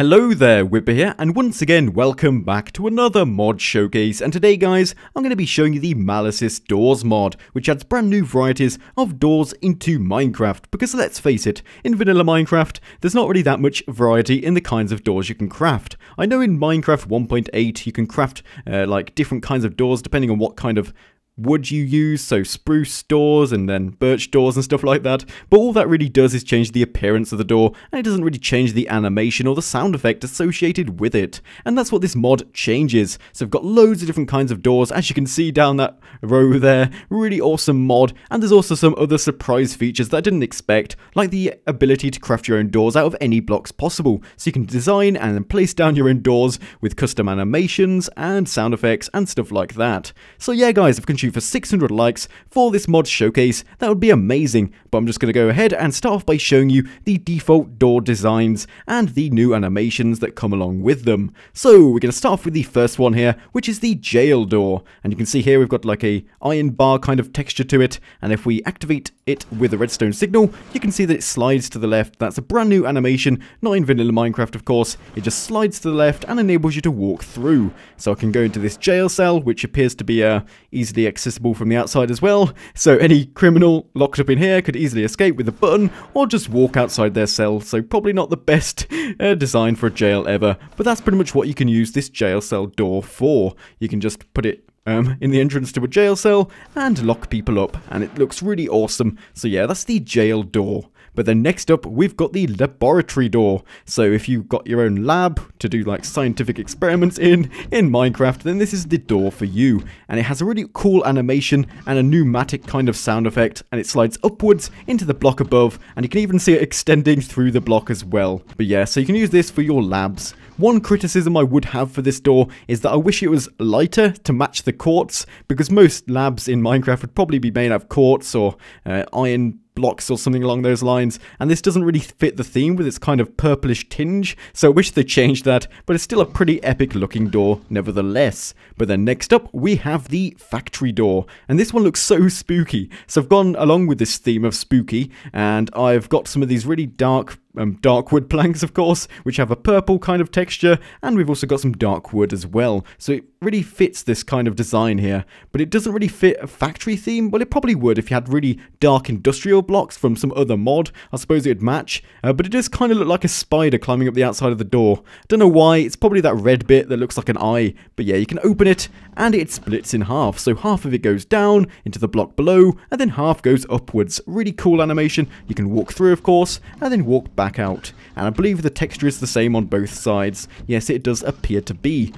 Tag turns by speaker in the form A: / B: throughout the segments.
A: Hello there, Whipper here, and once again, welcome back to another mod showcase. And today, guys, I'm going to be showing you the Malisis doors mod, which adds brand new varieties of doors into Minecraft. Because let's face it, in vanilla Minecraft, there's not really that much variety in the kinds of doors you can craft. I know in Minecraft 1.8, you can craft like different kinds of doors depending on what kind of wood you use, so spruce doors and then birch doors and stuff like that, but all that really does is change the appearance of the door, and it doesn't really change the animation or the sound effect associated with it, and that's what this mod changes. So we've got loads of different kinds of doors, as you can see down that row there. Really awesome mod, and there's also some other surprise features that I didn't expect, like the ability to craft your own doors out of any blocks possible, so you can design and then place down your own doors with custom animations and sound effects and stuff like that. So yeah, guys, if I can shoot for 600 likes for this mod showcase, that would be amazing. But I'm just going to go ahead and start off by showing you the default door designs and the new animations that come along with them. So we're going to start off with the first one here, which is the jail door. And you can see here we've got like a iron bar kind of texture to it, and if we activate it with a redstone signal, you can see that it slides to the left. That's a brand new animation, not in vanilla Minecraft of course. It just slides to the left and enables you to walk through. So I can go into this jail cell, which appears to be easily accessible from the outside as well, so any criminal locked up in here could easily escape with a button or just walk outside their cell. So probably not the best design for a jail ever, but that's pretty much what you can use this jail cell door for. You can just put it in the entrance to a jail cell and lock people up, and it looks really awesome. So yeah, that's the jail door. But then next up, we've got the laboratory door. So if you've got your own lab to do like scientific experiments in Minecraft, then this is the door for you. And it has a really cool animation and a pneumatic kind of sound effect, and it slides upwards into the block above, and you can even see it extending through the block as well. But yeah, so you can use this for your labs. One criticism I would have for this door is that I wish it was lighter to match the quartz, because most labs in Minecraft would probably be made out of quartz or iron blocks or something along those lines, and this doesn't really fit the theme with its kind of purplish tinge, so I wish they changed that, but it's still a pretty epic looking door nevertheless. But then next up we have the factory door, and this one looks so spooky. So I've gone along with this theme of spooky, and I've got some of these really dark wood planks, of course, which have a purple kind of texture, and we've also got some dark wood as well. So it really fits this kind of design here, but it doesn't really fit a factory theme. Well, it probably would if you had really dark industrial blocks from some other mod. I suppose it'd match, but it does kind of look like a spider climbing up the outside of the door. Don't know why. It's probably that red bit that looks like an eye, but yeah, you can open it and it splits in half. So half of it goes down into the block below, and then half goes upwards. Really cool animation. You can walk through, of course, and then walk back out, and I believe the texture is the same on both sides. Yes, it does appear to be.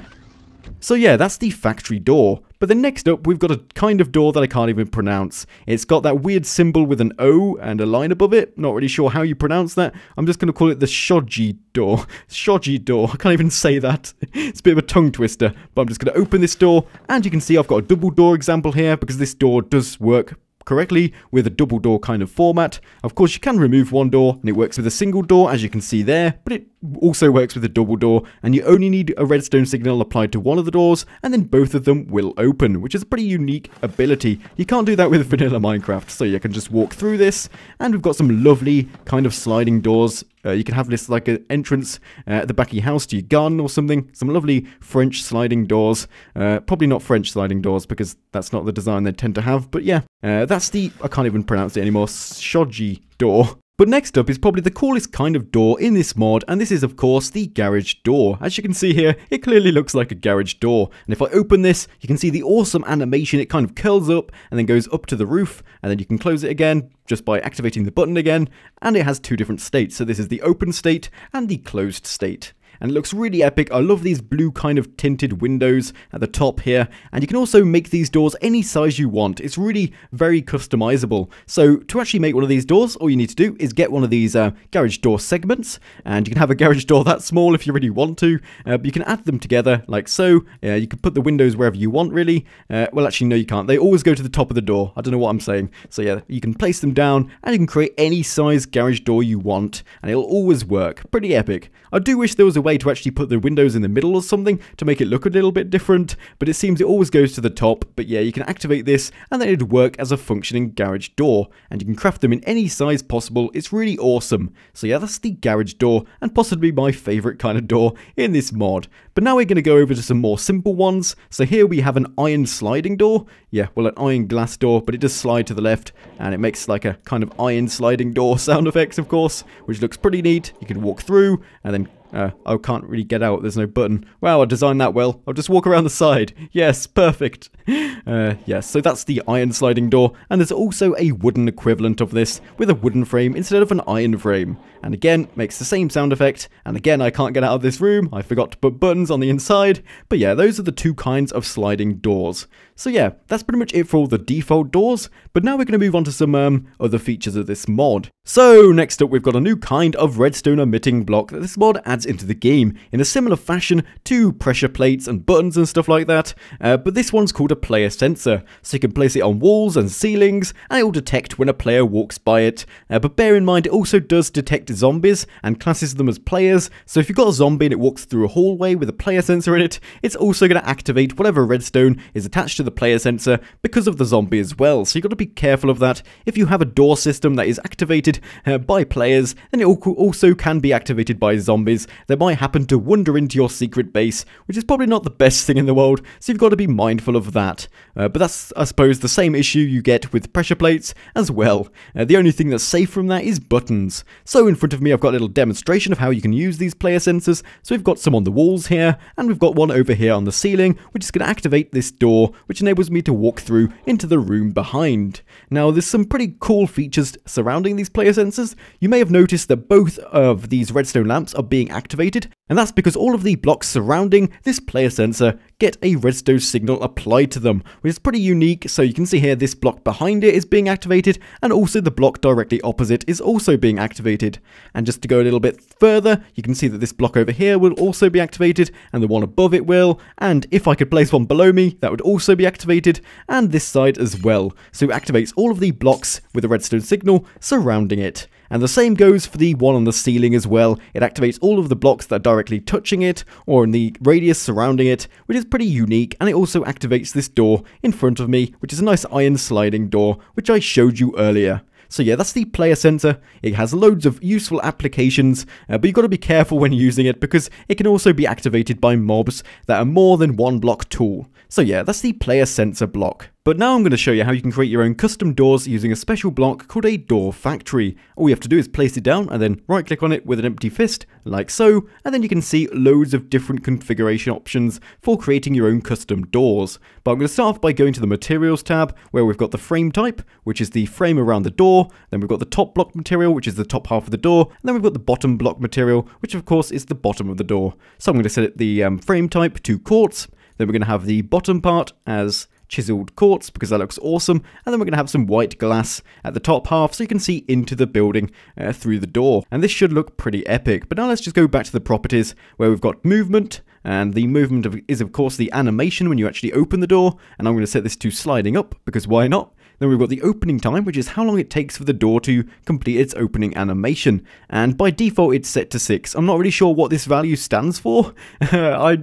A: So yeah, that's the factory door. But then next up, we've got a kind of door that I can't even pronounce. It's got that weird symbol with an O and a line above it. Not really sure how you pronounce that. I'm just going to call it the Shoji door. Shoji door. I can't even say that. It's a bit of a tongue twister. But I'm just going to open this door, and you can see I've got a double door example here, because this door does work correctly with a double door kind of format. Of course, you can remove one door and it works with a single door, as you can see there, but it also works with a double door, and you only need a redstone signal applied to one of the doors, and then both of them will open, which is a pretty unique ability. You can't do that with vanilla Minecraft, so you can just walk through this, and we've got some lovely kind of sliding doors. You can have this like an entrance at the back of your house to your garden or something. Some lovely French sliding doors. Probably not French sliding doors, because that's not the design they tend to have. But yeah, that's the, I can't even pronounce it anymore, Shoji door. But next up is probably the coolest kind of door in this mod, and this is of course the garage door. As you can see here, it clearly looks like a garage door, and if I open this, you can see the awesome animation. It kind of curls up and then goes up to the roof, and then you can close it again just by activating the button again, and it has two different states. So this is the open state and the closed state. And it looks really epic. I love these blue kind of tinted windows at the top here, and you can also make these doors any size you want. It's really very customizable. So to actually make one of these doors, all you need to do is get one of these garage door segments, and you can have a garage door that small if you really want to, but you can add them together like so. You can put the windows wherever you want, really. Well, actually no, you can't. They always go to the top of the door. I don't know what I'm saying. So yeah, you can place them down, and you can create any size garage door you want, and it'll always work. Pretty epic. I do wish there was a way way to actually put the windows in the middle or something to make it look a little bit different, but it seems it always goes to the top. But yeah, you can activate this and then it'd work as a functioning garage door, and you can craft them in any size possible. It's really awesome. So yeah, that's the garage door, and possibly my favorite kind of door in this mod. But now we're going to go over to some more simple ones. So here we have an iron sliding door. Yeah, well, an iron glass door, but it does slide to the left, and it makes like a kind of iron sliding door sound effects, of course, which looks pretty neat. You can walk through, and then I can't really get out. There's no button. Wow, I designed that well. I'll just walk around the side. Yes, perfect. Yes, so that's the iron sliding door. And there's also a wooden equivalent of this with a wooden frame instead of an iron frame. And again, makes the same sound effect. And again, I can't get out of this room. I forgot to put buttons on the inside. But yeah, those are the two kinds of sliding doors. So yeah, that's pretty much it for all the default doors. But now we're going to move on to some other features of this mod. So next up, we've got a new kind of redstone emitting block that this mod adds into the game in a similar fashion to pressure plates and buttons and stuff like that, but this one's called a player sensor, so you can place it on walls and ceilings and it will detect when a player walks by it, but bear in mind it also does detect zombies and classes them as players. So if you've got a zombie and it walks through a hallway with a player sensor in it, it's also going to activate whatever redstone is attached to the player sensor because of the zombie as well. So you've got to be careful of that. If you have a door system that is activated by players, then it also can be activated by zombies that might happen to wander into your secret base, which is probably not the best thing in the world, so you've got to be mindful of that. But that's, I suppose, the same issue you get with pressure plates as well. The only thing that's safe from that is buttons. So in front of me I've got a little demonstration of how you can use these player sensors. So we've got some on the walls here, and we've got one over here on the ceiling, which is going to activate this door, which enables me to walk through into the room behind. Now there's some pretty cool features surrounding these player sensors. You may have noticed that both of these redstone lamps are being activated, and that's because all of the blocks surrounding this player sensor get a redstone signal applied to them, which is pretty unique. So you can see here this block behind it is being activated, and also the block directly opposite is also being activated. And just to go a little bit further, you can see that this block over here will also be activated, and the one above it will, and if I could place one below me, that would also be activated, and this side as well. So it activates all of the blocks with a redstone signal surrounding it. And the same goes for the one on the ceiling as well. It activates all of the blocks that are directly touching it or in the radius surrounding it, which is pretty unique. And it also activates this door in front of me, which is a nice iron sliding door, which I showed you earlier. So yeah, that's the player sensor. It has loads of useful applications, but you've got to be careful when using it because it can also be activated by mobs that are more than one block tall. So yeah, that's the player sensor block. But now I'm going to show you how you can create your own custom doors using a special block called a door factory. All you have to do is place it down and then right click on it with an empty fist, like so, and then you can see loads of different configuration options for creating your own custom doors. But I'm going to start off by going to the materials tab, where we've got the frame type, which is the frame around the door, then we've got the top block material, which is the top half of the door, and then we've got the bottom block material, which of course is the bottom of the door. So I'm going to set the frame type to quartz, then we're going to have the bottom part as chiseled quartz because that looks awesome, and then we're going to have some white glass at the top half so you can see into the building through the door, and this should look pretty epic. But now let's just go back to the properties where we've got movement, and the movement is of course the animation when you actually open the door, and I'm going to set this to sliding up because why not? Then we've got the opening time, which is how long it takes for the door to complete its opening animation. And by default, it's set to 6. I'm not really sure what this value stands for. I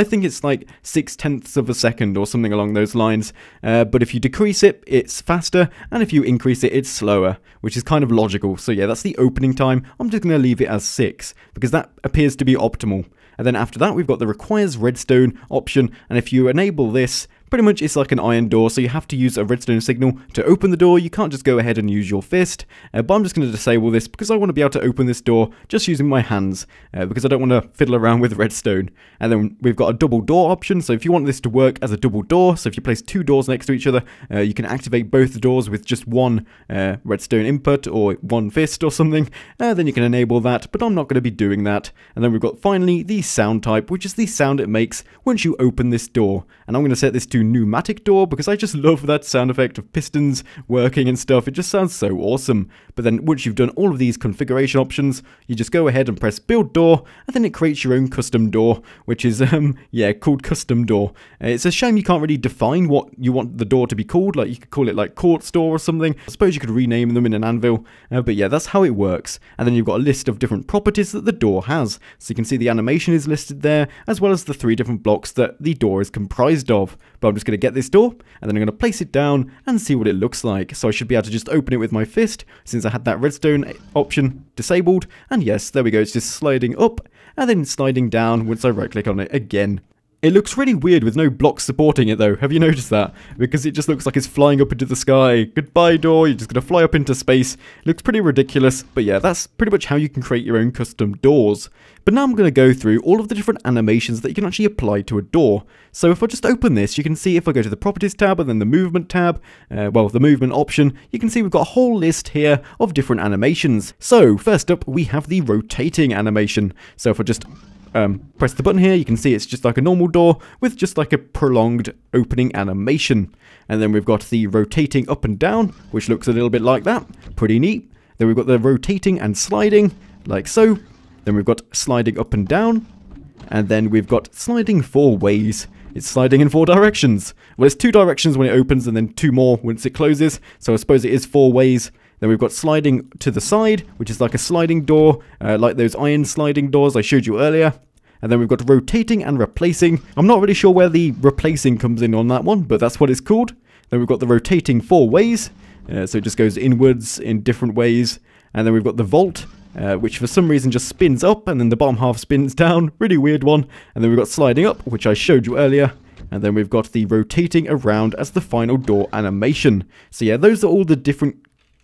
A: think it's like 0.6 of a second or something along those lines. But if you decrease it, it's faster. And if you increase it, it's slower, which is kind of logical. So yeah, that's the opening time. I'm just going to leave it as 6 because that appears to be optimal. And then after that, we've got the requires redstone option. And if you enable this, pretty much it's like an iron door, so you have to use a redstone signal to open the door. You can't just go ahead and use your fist, but I'm just going to disable this because I want to be able to open this door just using my hands, because I don't want to fiddle around with redstone. And then we've got a double door option, so if you want this to work as a double door, so if you place two doors next to each other, you can activate both the doors with just one redstone input or one fist or something, then you can enable that, but I'm not going to be doing that. And then we've got finally the sound type, which is the sound it makes once you open this door, and I'm going to set this to to pneumatic door because I just love that sound effect of pistons working and stuff. It just sounds so awesome. But then once you've done all of these configuration options, you just go ahead and press build door, and then it creates your own custom door, which is, yeah, called custom door. It's a shame you can't really define what you want the door to be called. Like, you could call it like quartz door or something. I suppose you could rename them in an anvil, but yeah, that's how it works. And then you've got a list of different properties that the door has. So you can see the animation is listed there, as well as the 3 different blocks that the door is comprised of. But I'm just going to get this door, and then I'm going to place it down and see what it looks like. So I should be able to just open it with my fist, since I had that redstone option disabled. And yes, there we go, it's just sliding up, and then sliding down once I right click on it again. It looks really weird with no blocks supporting it though, have you noticed that? Because it just looks like it's flying up into the sky. Goodbye door, you're just going to fly up into space. It looks pretty ridiculous, but yeah, that's pretty much how you can create your own custom doors. But now I'm going to go through all of the different animations that you can actually apply to a door. So if I just open this, you can see if I go to the properties tab and then the movement tab, well, the movement option, you can see we've got a whole list here of different animations. So first up, we have the rotating animation. So if I just press the button here, you can see it's just like a normal door with just like a prolonged opening animation. And then we've got the rotating up and down, which looks a little bit like that. Pretty neat. Then we've got the rotating and sliding, like so. Then we've got sliding up and down. And then we've got sliding 4 ways. It's sliding in 4 directions. Well, it's 2 directions when it opens and then 2 more once it closes. So I suppose it is 4 ways. Then we've got sliding to the side, which is like a sliding door, like those iron sliding doors I showed you earlier. And then we've got rotating and replacing. I'm not really sure where the replacing comes in on that one, but that's what it's called. Then we've got the rotating 4 ways. So it just goes inwards in different ways. And then we've got the vault, which for some reason just spins up and then the bottom half spins down. Really weird one. And then we've got sliding up, which I showed you earlier. And then we've got the rotating around as the final door animation. So yeah, those are all the different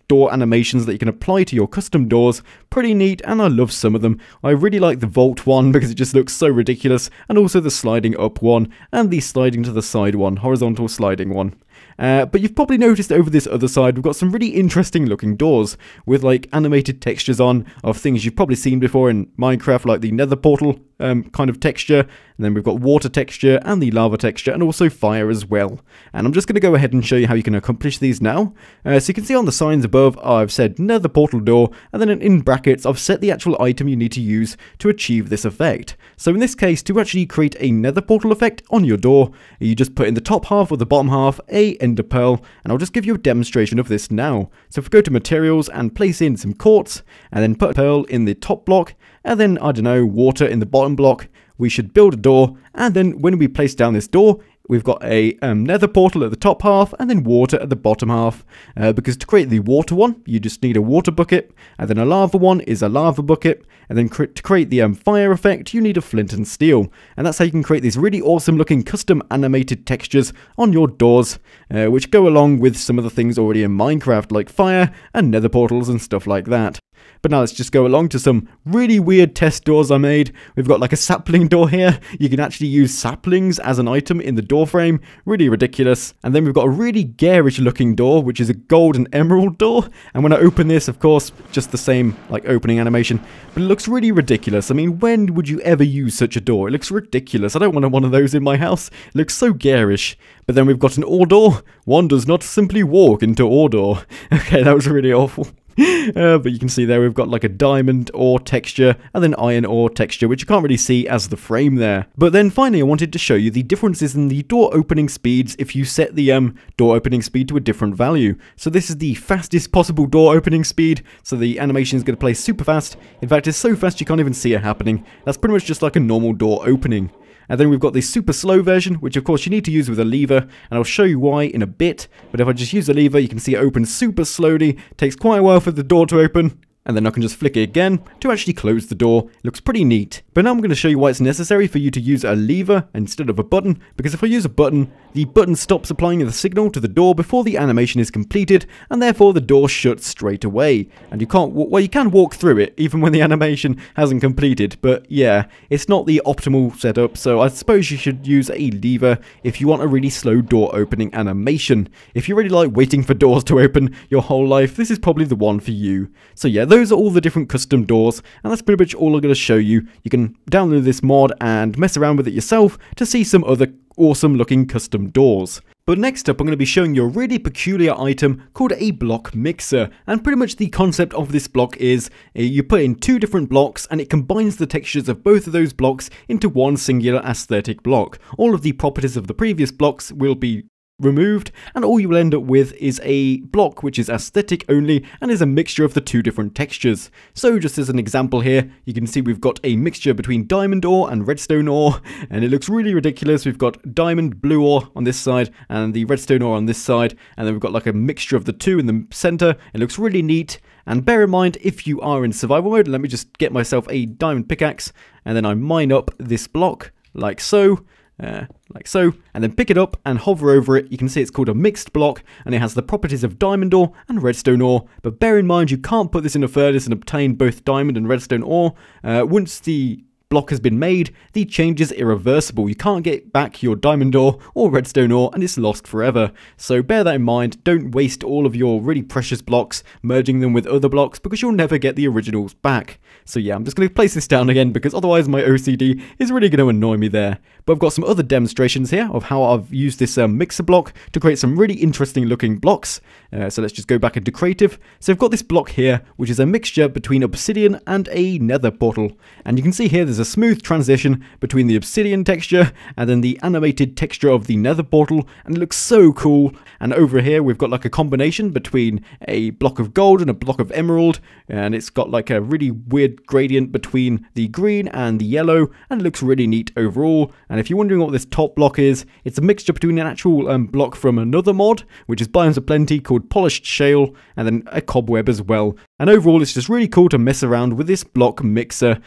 A: door animations that you can apply to your custom doors. Pretty neat, and I love some of them. I really like the vault one because it just looks so ridiculous, and also the sliding up one and the sliding to the side one, horizontal sliding one. But you've probably noticed over this other side, we've got some really interesting looking doors with like animated textures on of things you've probably seen before in Minecraft, like the nether portal kind of texture. And then we've got water texture and the lava texture, and also fire as well. And I'm just going to go ahead and show you how you can accomplish these now. So you can see on the signs above, I've said nether portal door, and then in brackets, I've set the actual item you need to use to achieve this effect. So in this case, to actually create a nether portal effect on your door, you just put in the top half or the bottom half a ender pearl, and I'll just give you a demonstration of this now. So if we go to materials and place in some quartz, and then put a pearl in the top block, and then, I don't know, water in the bottom block, we should build a door, and then when we place down this door, we've got a nether portal at the top half, and then water at the bottom half. Because to create the water one, you just need a water bucket, and then a lava one is a lava bucket, and then to create the fire effect, you need a flint and steel. And that's how you can create these really awesome looking custom animated textures on your doors, which go along with some of the things already in Minecraft, like fire and nether portals and stuff like that. But now let's just go along to some really weird test doors I made. We've got like a sapling door here. You can actually use saplings as an item in the door frame. Really ridiculous. And then we've got a really garish looking door, which is a gold and emerald door. And when I open this, of course, just the same like opening animation. But it looks really ridiculous. I mean, when would you ever use such a door? It looks ridiculous. I don't want one of those in my house. It looks so garish. But then we've got an ore door. One does not simply walk into ore door. Okay, that was really awful. But you can see there we've got like a diamond ore texture and then iron ore texture, which you can't really see as the frame there. But then finally I wanted to show you the differences in the door opening speeds if you set the door opening speed to a different value. So this is the fastest possible door opening speed, so the animation is going to play super fast. In fact, it's so fast you can't even see it happening. That's pretty much just like a normal door opening. And then we've got the super slow version, which of course you need to use with a lever, and I'll show you why in a bit. But if I just use the lever, you can see it opens super slowly. It takes quite a while for the door to open. And then I can just flick it again to actually close the door. It looks pretty neat. But now I'm going to show you why it's necessary for you to use a lever instead of a button. Because if I use a button, the button stops applying the signal to the door before the animation is completed, and therefore the door shuts straight away. And you can't, well, you can walk through it even when the animation hasn't completed. But yeah, it's not the optimal setup, so I suppose you should use a lever if you want a really slow door opening animation. If you really like waiting for doors to open your whole life, this is probably the one for you. So yeah, those are all the different custom doors, and that's pretty much all I'm going to show you. You can download this mod and mess around with it yourself to see some other awesome looking custom doors. But next up, I'm going to be showing you a really peculiar item called a block mixer. And pretty much the concept of this block is you put in 2 different blocks and it combines the textures of both of those blocks into one singular aesthetic block. All of the properties of the previous blocks will be removed, and all you will end up with is a block which is aesthetic only and is a mixture of the 2 different textures. So just as an example here, you can see we've got a mixture between diamond ore and redstone ore, and it looks really ridiculous. We've got diamond blue ore on this side and the redstone ore on this side, and then we've got like a mixture of the 2 in the center. It looks really neat. And bear in mind, if you are in survival mode, let me just get myself a diamond pickaxe, and then I mine up this block like so, and then pick it up and hover over it. You can see it's called a mixed block, and it has the properties of diamond ore and redstone ore. But bear in mind, you can't put this in a furnace and obtain both diamond and redstone ore. Once the block has been made, the change is irreversible. You can't get back your diamond ore or redstone ore, and it's lost forever. So bear that in mind. Don't waste all of your really precious blocks merging them with other blocks, because you'll never get the originals back. So yeah, I'm just going to place this down again, because otherwise my OCD is really going to annoy me there. But I've got some other demonstrations here of how I've used this mixer block to create some really interesting looking blocks. So let's just go back into creative. So I've got this block here, which is a mixture between obsidian and a nether portal. And you can see here there's a smooth transition between the obsidian texture and then the animated texture of the nether portal, and it looks so cool. And over here we've got like a combination between a block of gold and a block of emerald, and it's got like a really weird gradient between the green and the yellow, and it looks really neat overall. And if you're wondering what this top block is, it's a mixture between an actual block from another mod, which is Biomes of Plenty, called Polished Shale, and then a cobweb as well. And overall, it's just really cool to mess around with this block mixer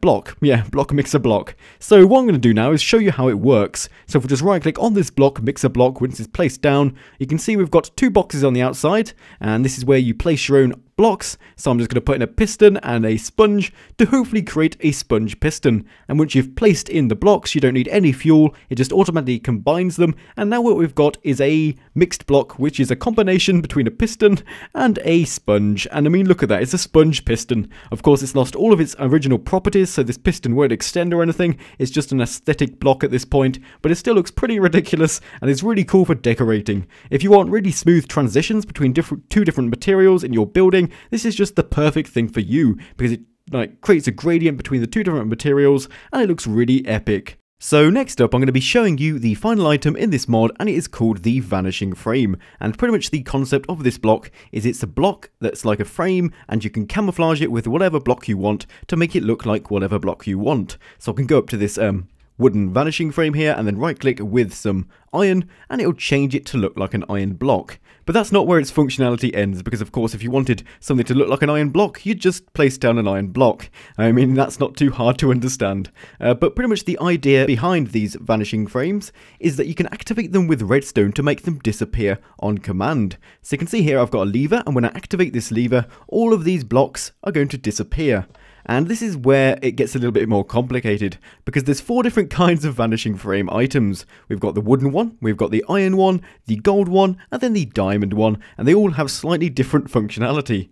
A: block mixer block. So what I'm going to do now is show you how it works. So if we just right click on this block mixer block, once it's placed down, you can see we've got 2 boxes on the outside, and this is where you place your own blocks. So I'm just going to put in a piston and a sponge to hopefully create a sponge piston. And once you've placed in the blocks, you don't need any fuel, it just automatically combines them. And now what we've got is a mixed block, which is a combination between a piston and a sponge. And I mean, look at that, it's a sponge piston. Of course, it's lost all of its original properties, so this piston won't extend or anything. It's just an aesthetic block at this point, but it still looks pretty ridiculous, and it's really cool for decorating. If you want really smooth transitions between 2 different materials in your building, this is just the perfect thing for you, because it creates a gradient between the 2 different materials, and it looks really epic. So next up, I'm going to be showing you the final item in this mod, and it is called the Vanishing Frame. And pretty much the concept of this block is it's a block that's like a frame, and you can camouflage it with whatever block you want to make it look like whatever block you want. So I can go up to this wooden vanishing frame here, and then right click with some iron, and it'll change it to look like an iron block. But that's not where its functionality ends, because of course if you wanted something to look like an iron block, you'd just place down an iron block. I mean, that's not too hard to understand. But pretty much the idea behind these vanishing frames is that you can activate them with redstone to make them disappear on command. So you can see here I've got a lever, and when I activate this lever, all of these blocks are going to disappear. And this is where it gets a little bit more complicated, because there's 4 different kinds of vanishing frame items. We've got the wooden one, we've got the iron one, the gold one, and then the diamond one, and they all have slightly different functionality.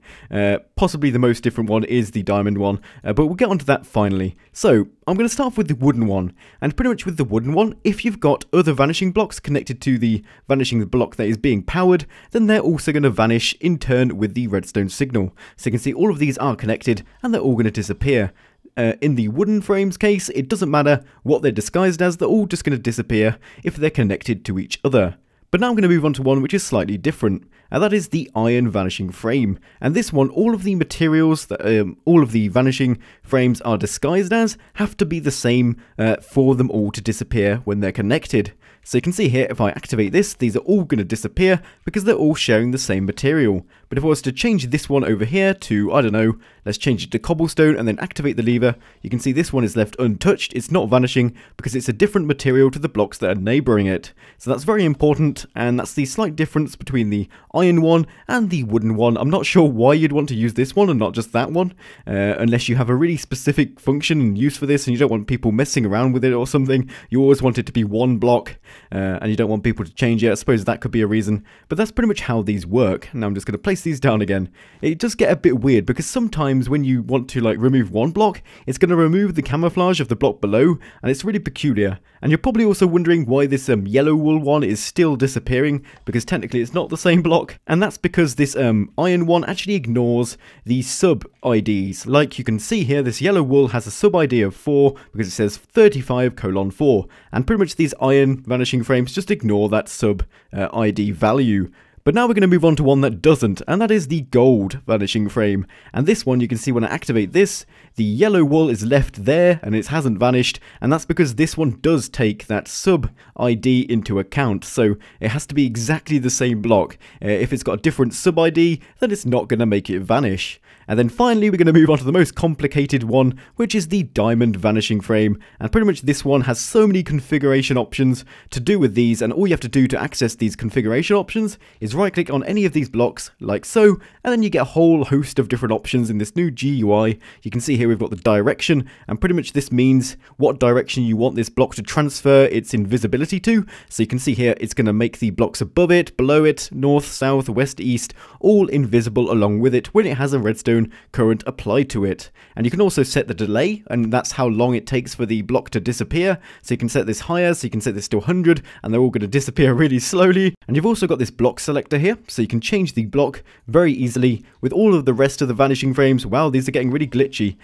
A: Possibly the most different one is the diamond one, but we'll get onto that finally. So I'm going to start off with the wooden one, and pretty much with the wooden one, if you've got other vanishing blocks connected to the vanishing block that is being powered, then they're also going to vanish in turn with the redstone signal. So you can see all of these are connected, and they're all going to disappear. In the wooden frames case, it doesn't matter what they're disguised as, they're all just going to disappear if they're connected to each other. But now I'm going to move on to one which is slightly different, and that is the iron vanishing frame. And this one, all of the materials that all of the vanishing frames are disguised as have to be the same for them all to disappear when they're connected. So you can see here, if I activate this, these are all going to disappear because they're all sharing the same material. But if I was to change this one over here to, I don't know, let's change it to cobblestone and then activate the lever, you can see this one is left untouched. It's not vanishing because it's a different material to the blocks that are neighbouring it. So that's very important, and that's the slight difference between the iron one and the wooden one. I'm not sure why you'd want to use this one and not just that one, unless you have a really specific function and use for this and you don't want people messing around with it or something. You always want it to be one block. and you don't want people to change it. I suppose that could be a reason, but that's pretty much how these work. Now I'm just going to place these down again. It does get a bit weird because sometimes when you want to like remove one block, it's going to remove the camouflage of the block below, and it's really peculiar. And you're probably also wondering why this yellow wool one is still disappearing, because technically it's not the same block, and that's because this iron one actually ignores the sub IDs. Like you can see here, this yellow wool has a sub ID of 4 because it says 35:4, and pretty much these iron vanishing frames just ignore that sub ID value. But now we're going to move on to one that doesn't, and that is the gold vanishing frame. And this one, you can see when I activate this, the yellow wool is left there and it hasn't vanished, and that's because this one does take that sub ID into account. So it has to be exactly the same block. If it's got a different sub ID, then it's not going to make it vanish. And then finally, we're going to move on to the most complicated one, which is the diamond vanishing frame. And pretty much this one has so many configuration options to do with these, and all you have to do to access these configuration options is right click on any of these blocks like so, and then you get a whole host of different options in this new GUI. You can see here we've got the direction, and pretty much this means what direction you want this block to transfer its invisibility to. So you can see here it's going to make the blocks above it, below it, north, south, west, east, all invisible along with it when it has a redstone current applied to it. And you can also set the delay, and that's how long it takes for the block to disappear. So you can set this higher, so you can set this to 100, and they're all going to disappear really slowly. And you've also got this block selector here, so you can change the block very easily with all of the rest of the vanishing frames. Wow, these are getting really glitchy.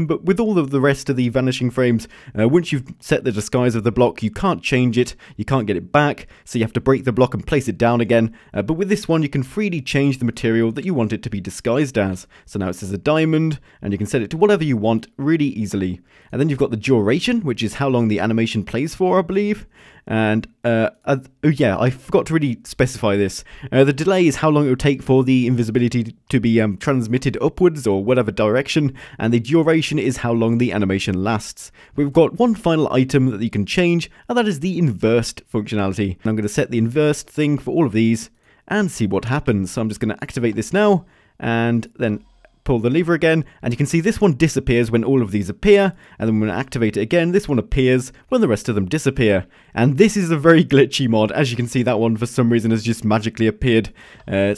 A: But with all of the rest of the vanishing frames, once you've set the disguise of the block, you can't change it, you can't get it back, so you have to break the block and place it down again. But with this one, you can freely change the material that you want it to be disguised as. So now it says a diamond, and you can set it to whatever you want really easily. And then you've got the duration, which is how long the animation plays for, I believe. And, oh yeah, I forgot to really specify this. The delay is how long it will take for the invisibility to be transmitted upwards or whatever direction, and the duration is how long the animation lasts. We've got one final item that you can change, and that is the inversed functionality. And I'm going to set the inversed thing for all of these and see what happens. So I'm just going to activate this now, and then pull the lever again, and you can see this one disappears when all of these appear, and then when I activate it again, this one appears when the rest of them disappear. And this is a very glitchy mod. As you can see, that one for some reason has just magically appeared.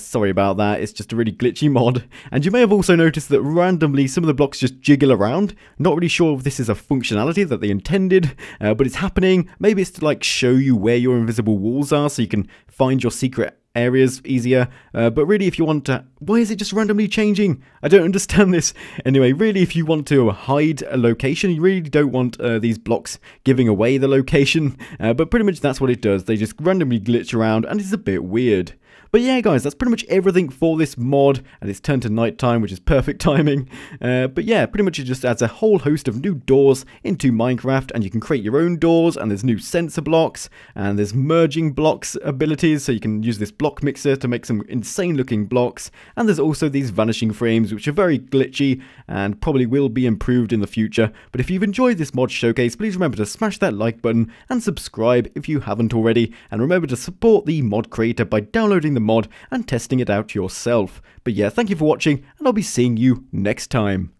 A: Sorry about that, it's just a really glitchy mod. And you may have also noticed that randomly some of the blocks just jiggle around. Not really sure if this is a functionality that they intended, but it's happening. Maybe it's to like show you where your invisible walls are so you can find your secret areas easier, but really if you want to, why is it just randomly changing? I don't understand this. Anyway, really if you want to hide a location, you really don't want these blocks giving away the location, but pretty much that's what it does. They just randomly glitch around, and it's a bit weird. But yeah, guys, that's pretty much everything for this mod, and it's turned to nighttime, which is perfect timing. But yeah, pretty much it just adds a whole host of new doors into Minecraft, and you can create your own doors, and there's new sensor blocks, and there's merging blocks abilities, so you can use this block mixer to make some insane looking blocks, and there's also these vanishing frames, which are very glitchy, and probably will be improved in the future. But if you've enjoyed this mod showcase, please remember to smash that like button, and subscribe if you haven't already, and remember to support the mod creator by downloading the mod and testing it out yourself. But yeah, thank you for watching, and I'll be seeing you next time.